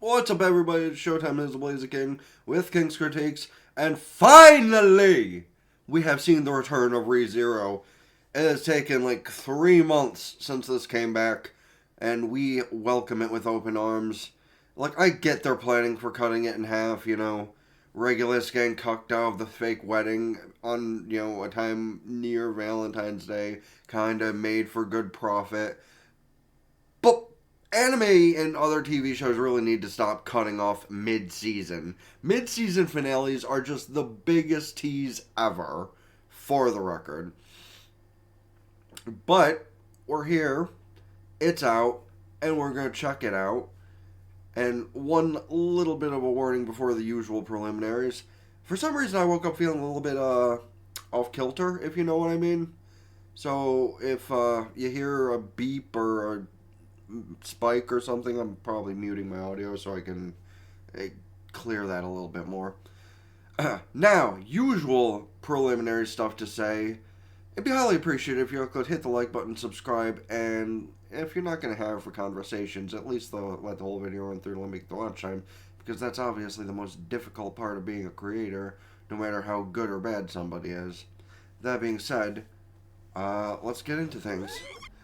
What's up, everybody? It's Showtime is the Blazer King with King's Critiques, and finally, we have seen the return of ReZero. It has taken like 3 months since this came back, and we welcome it with open arms. Like, I get they're planning for cutting it in half, you know, Regulus getting cucked out of the fake wedding on, you know, a time near Valentine's Day, kinda made for good profit. But anime and other TV shows really need to stop cutting off mid-season. Mid-season finales are just the biggest tease ever, for the record. But we're here, it's out, and we're going to check it out. And one little bit of a warning before the usual preliminaries. For some reason I woke up feeling a little bit off kilter, if you know what I mean. So if you hear a beep or a spike or something, I'm probably muting my audio so I can clear that a little bit more. Now, usual preliminary stuff to say. It'd be highly appreciated if you could hit the like button, subscribe, and if you're not going to have for conversations, at least let the whole video run through and make the watch time, because that's obviously the most difficult part of being a creator, no matter how good or bad somebody is. That being said, let's get into things.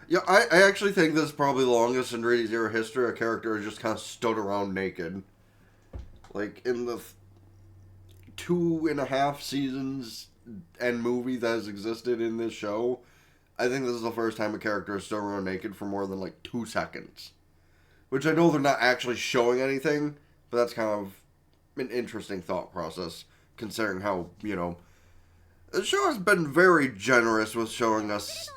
Yeah, I actually think this is probably the longest in ReZero history a character has just kind of stood around naked. Like, in the 2.5 seasons and movie that has existed in this show, I think this is the first time a character has stood around naked for more than, like, 2 seconds. Which I know they're not actually showing anything, but that's kind of an interesting thought process, considering how, you know, the show has been very generous with showing us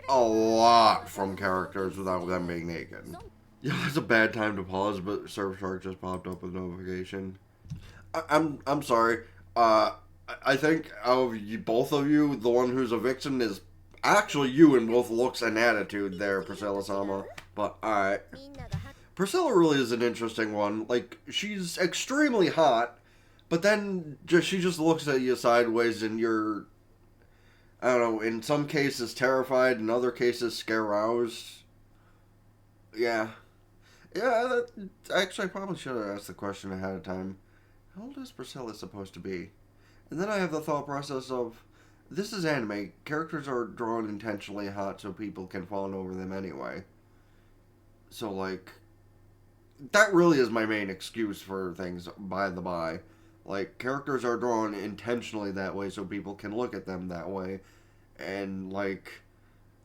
a lot from characters without them being naked. Yeah, that's a bad time to pause, but Surfshark just popped up with a notification. I'm sorry. I think out of you, both of you, the one who's a vixen is actually you in both looks and attitude there, Priscilla-sama. But, alright. Priscilla really is an interesting one. Like, she's extremely hot, but then she just looks at you sideways and you're, I don't know, in some cases terrified, in other cases scaroused. Yeah. Yeah, actually I probably should have asked the question ahead of time. How old is Priscilla supposed to be? And then I have the thought process of, this is anime. Characters are drawn intentionally hot so people can fawn over them anyway. So, like, that really is my main excuse for things, by the by. Like, characters are drawn intentionally that way so people can look at them that way. And, like,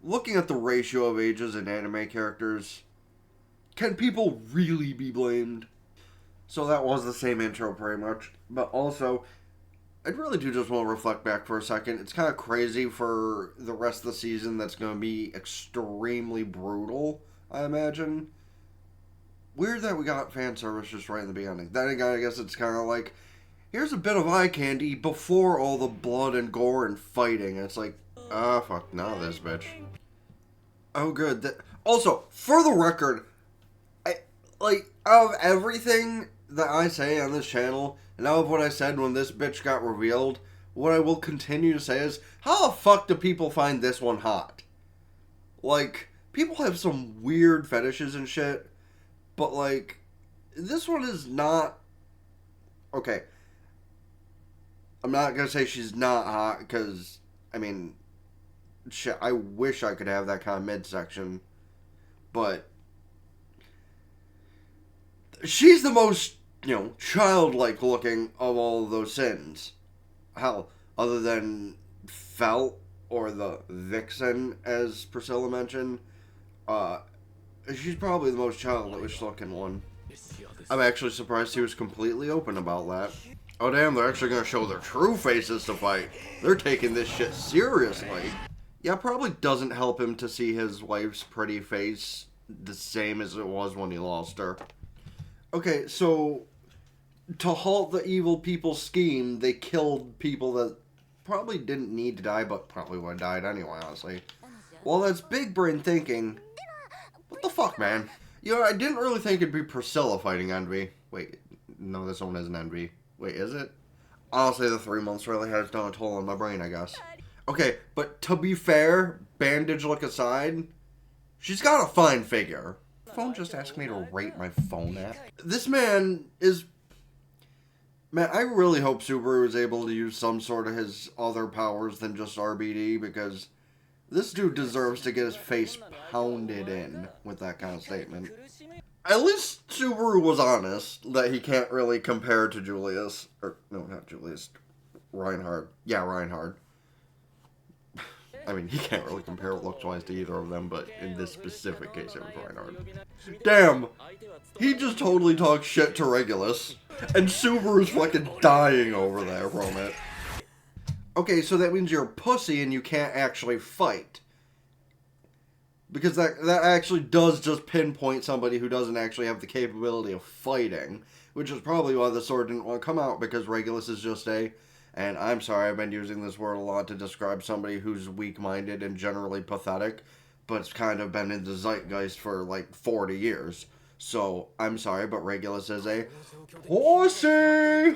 looking at the ratio of ages in anime characters, can people really be blamed? So that was the same intro pretty much. But also, I really do just want to reflect back for a second. It's kind of crazy for the rest of the season that's going to be extremely brutal, I imagine. Weird that we got fan service just right in the beginning. Then again, I guess it's kind of like, here's a bit of eye candy before all the blood and gore and fighting. It's like, fuck, now this bitch. Oh, good. Also, for the record, out of everything that I say on this channel, and out of what I said when this bitch got revealed, what I will continue to say is, how the fuck do people find this one hot? Like, people have some weird fetishes and shit, but, like, this one is not... Okay. I'm not gonna say she's not hot, because, I mean, shit, I wish I could have that kind of midsection, but she's the most, you know, childlike looking of all of those sins. Hell, other than Felt or the Vixen, as Priscilla mentioned, she's probably the most childish looking one. I'm actually surprised he was completely open about that. Oh damn, they're actually gonna show their true faces to fight. They're taking this shit seriously. Yeah, it probably doesn't help him to see his wife's pretty face the same as it was when he lost her. Okay, so to halt the evil people's scheme, they killed people that probably didn't need to die, but probably would have died anyway, honestly. Well, that's big brain thinking. What the fuck, man? You know, I didn't really think it'd be Priscilla fighting Envy. Wait, no, this one isn't Envy. Wait, is it? Honestly, the 3 months really has done a toll on my brain, I guess. Okay, but to be fair, bandage look aside, she's got a fine figure. phone just asked me to rate my phone app. This man is... Man, I really hope Subaru is able to use some sort of his other powers than just RBD, because this dude deserves to get his face pounded in with that kind of statement. At least Subaru was honest that he can't really compare to Julius. Or, no, not Julius. Reinhard. Yeah, Reinhard. I mean, he can't really compare looks-wise to either of them, but in this specific case, it was Reinhard. Damn! He just totally talks shit to Regulus, and Subaru's fucking dying over there from it. Okay, so that means you're a pussy and you can't actually fight. Because that actually does just pinpoint somebody who doesn't actually have the capability of fighting, which is probably why the sword didn't want to come out, because Regulus is just a... And I'm sorry, I've been using this word a lot to describe somebody who's weak-minded and generally pathetic, but it's kind of been in the zeitgeist for like 40 years. So, I'm sorry, but Regulus is a pussy!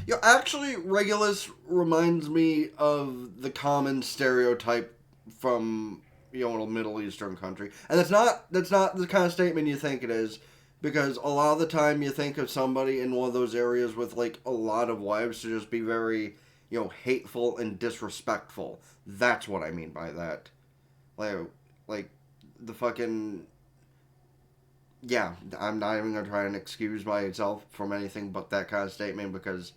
Yeah, actually, Regulus reminds me of the common stereotype from, you know, a Middle Eastern country. And that's not the kind of statement you think it is. Because a lot of the time you think of somebody in one of those areas with, like, a lot of wives to just be very, you know, hateful and disrespectful. That's what I mean by that. Like the fucking... Yeah, I'm not even going to try and excuse myself from anything but that kind of statement, because,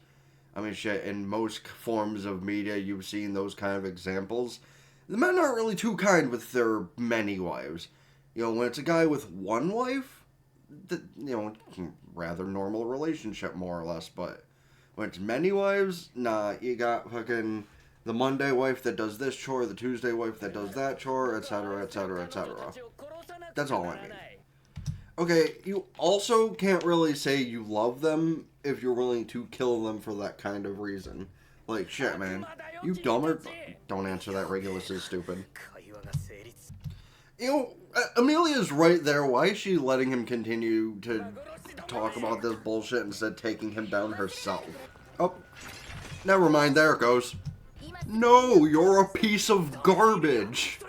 I mean, shit, in most forms of media you've seen those kind of examples. The men aren't really too kind with their many wives. You know, when it's a guy with one wife... rather normal relationship, more or less, but when it's many wives, nah, you got fucking the Monday wife that does this chore, the Tuesday wife that does that chore, etc., etc., etc. That's all I mean. Okay, you also can't really say you love them if you're willing to kill them for that kind of reason. Like, shit, man. You dumb or... Don't answer that, Regulus is stupid. You know, Amelia's right there. Why is she letting him continue to talk about this bullshit instead of taking him down herself? Oh, never mind. There it goes. No, you're a piece of garbage.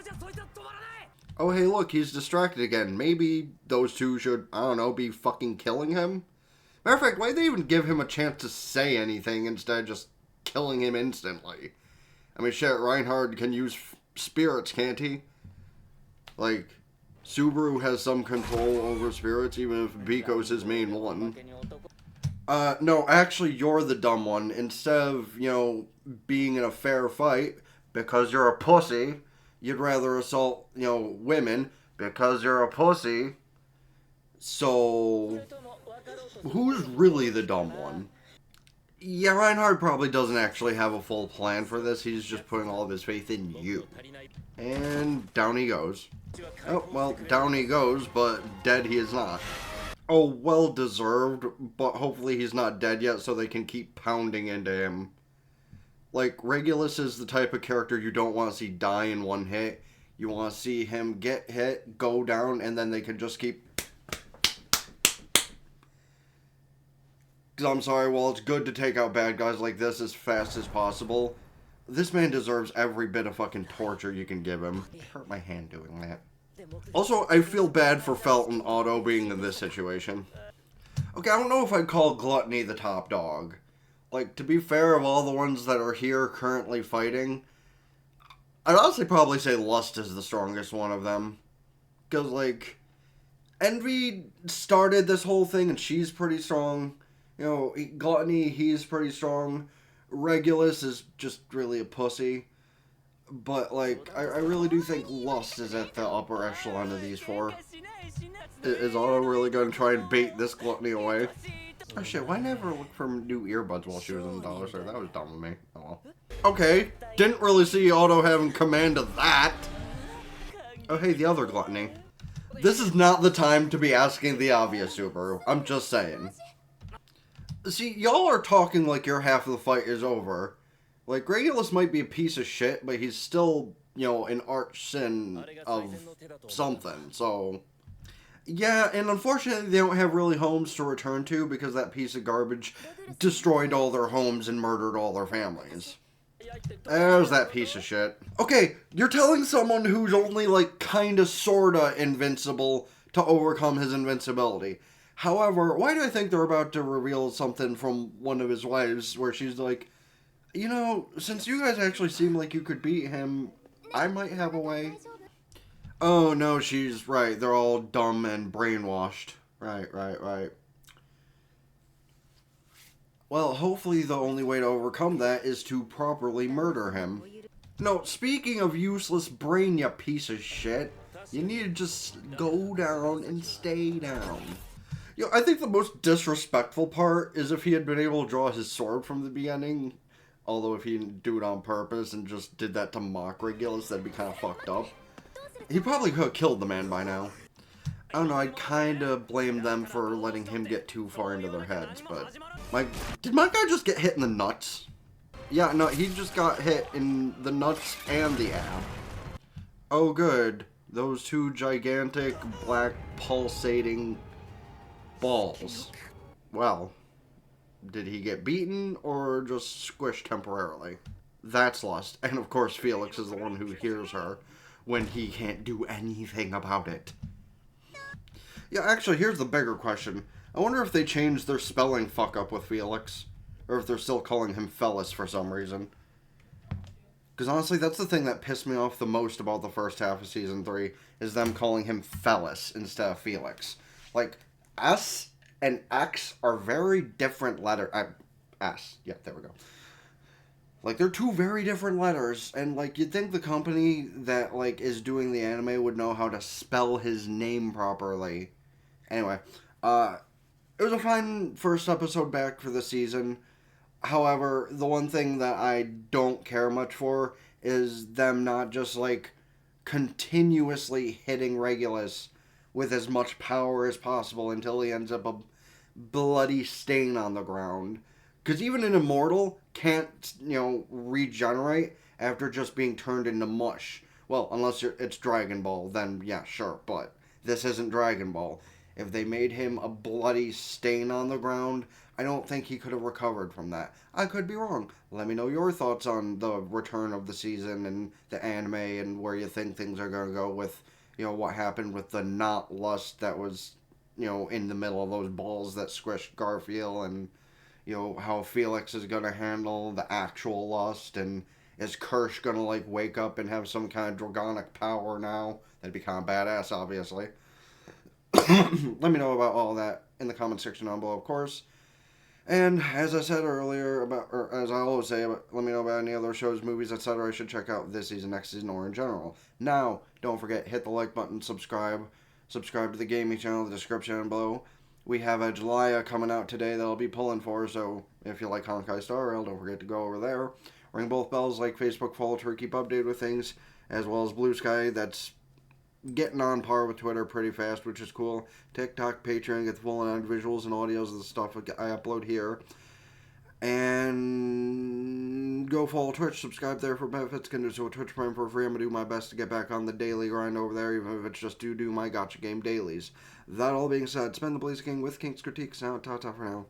Oh, hey, look, he's distracted again. Maybe those two should, I don't know, be fucking killing him? Matter of fact, why'd they even give him a chance to say anything instead of just killing him instantly? I mean, shit, Reinhard can use spirits, can't he? Like, Subaru has some control over spirits, even if Biko's his main one. No, actually, you're the dumb one. Instead of, you know, being in a fair fight, because you're a pussy, you'd rather assault, you know, women, because you're a pussy. So, who's really the dumb one? Yeah, Reinhard probably doesn't actually have a full plan for this. He's just putting all of his faith in you. And down he goes. Oh, well, down he goes, but dead he is not. Oh, well deserved, but hopefully he's not dead yet so they can keep pounding into him. Like, Regulus is the type of character you don't want to see die in one hit. You want to see him get hit, go down, and then they can just keep... I'm sorry, while it's good to take out bad guys like this as fast as possible, this man deserves every bit of fucking torture you can give him. It hurt my hand doing that. Also, I feel bad for Felt and Otto being in this situation. Okay, I don't know if I'd call Gluttony the top dog. Like, to be fair, of all the ones that are here currently fighting, I'd honestly probably say Lust is the strongest one of them. Because, like, Envy started this whole thing and she's pretty strong. You know, Gluttony, he's pretty strong. Regulus is just really a pussy. But, like, I really do think Lust is at the upper echelon of these four. Is Otto really going to try and bait this Gluttony away? Oh shit, why never look for new earbuds while she was in the dollar store? That was dumb of me. Oh well. Okay, didn't really see Otto having command of that. Oh hey, the other Gluttony. This is not the time to be asking the obvious, Subaru. I'm just saying. See, y'all are talking like your half of the fight is over. Like, Regulus might be a piece of shit, but he's still, you know, an arch sin of something, so... Yeah, and unfortunately they don't have really homes to return to because that piece of garbage destroyed all their homes and murdered all their families. There's that piece of shit. Okay, you're telling someone who's only, like, kinda sorta invincible to overcome his invincibility. However, why do I think they're about to reveal something from one of his wives where she's like, you know, since you guys actually seem like you could beat him, I might have a way. Oh, no, she's right. They're all dumb and brainwashed. Right. Well, hopefully the only way to overcome that is to properly murder him. No, speaking of useless brain, you piece of shit, you need to just go down and stay down. You know, I think the most disrespectful part is if he had been able to draw his sword from the beginning. Although if he didn't do it on purpose and just did that to mock Regulus, that'd be kind of fucked up. He probably could have killed the man by now. I don't know, I'd kind of blame them for letting him get too far into their heads, but... Did my guy just get hit in the nuts? Yeah, no, he just got hit in the nuts and the ab. Oh, good. Those two gigantic, black, pulsating balls. Well, did he get beaten or just squished temporarily? That's lost. And of course, Felix is the one who hears her when he can't do anything about it. Yeah, actually, here's the bigger question. I wonder if they changed their spelling fuck-up with Felix. Or if they're still calling him Fellas for some reason. Because honestly, that's the thing that pissed me off the most about the first half of Season 3, is them calling him Fellas instead of Felix. Like, S and X are very different letters. S. Yeah, there we go. Like, they're two very different letters, and, like, you'd think the company that, like, is doing the anime would know how to spell his name properly. Anyway, it was a fine first episode back for the season. However, the one thing that I don't care much for is them not just, like, continuously hitting Regulus with as much power as possible until he ends up a bloody stain on the ground. Because even an immortal can't, you know, regenerate after just being turned into mush. Well, unless it's Dragon Ball, then yeah, sure, but this isn't Dragon Ball. If they made him a bloody stain on the ground, I don't think he could have recovered from that. I could be wrong. Let me know your thoughts on the return of the season and the anime and where you think things are going to go with, you know, what happened with the not lust that was, you know, in the middle of those balls that squished Garfield, and, you know, how Felix is going to handle the actual lust, and is Kirsch going to, like, wake up and have some kind of dragonic power now? That'd be kind of badass, obviously. Let me know about all that in the comment section down below, of course. And as I said earlier, or as I always say, let me know about any other shows, movies, etc. I should check out this season, next season, or in general. Now, don't forget, hit the like button, subscribe to the gaming channel, the description down below. We have a July coming out today that I'll be pulling for, so if you like Honkai Star Rail, don't forget to go over there. Ring both bells, like Facebook, follow Twitter, keep updated with things, as well as Blue Sky. That's getting on par with Twitter pretty fast, which is cool. TikTok, Patreon, get the full-on visuals and audios of the stuff I upload here. And go follow Twitch, subscribe there for benefits, can do so with Twitch Prime for free. I'm going to do my best to get back on the daily grind over there, even if it's just to do my gacha game dailies. That all being said, spend the Blaze King with King's Critiques. Now, ta-ta for now.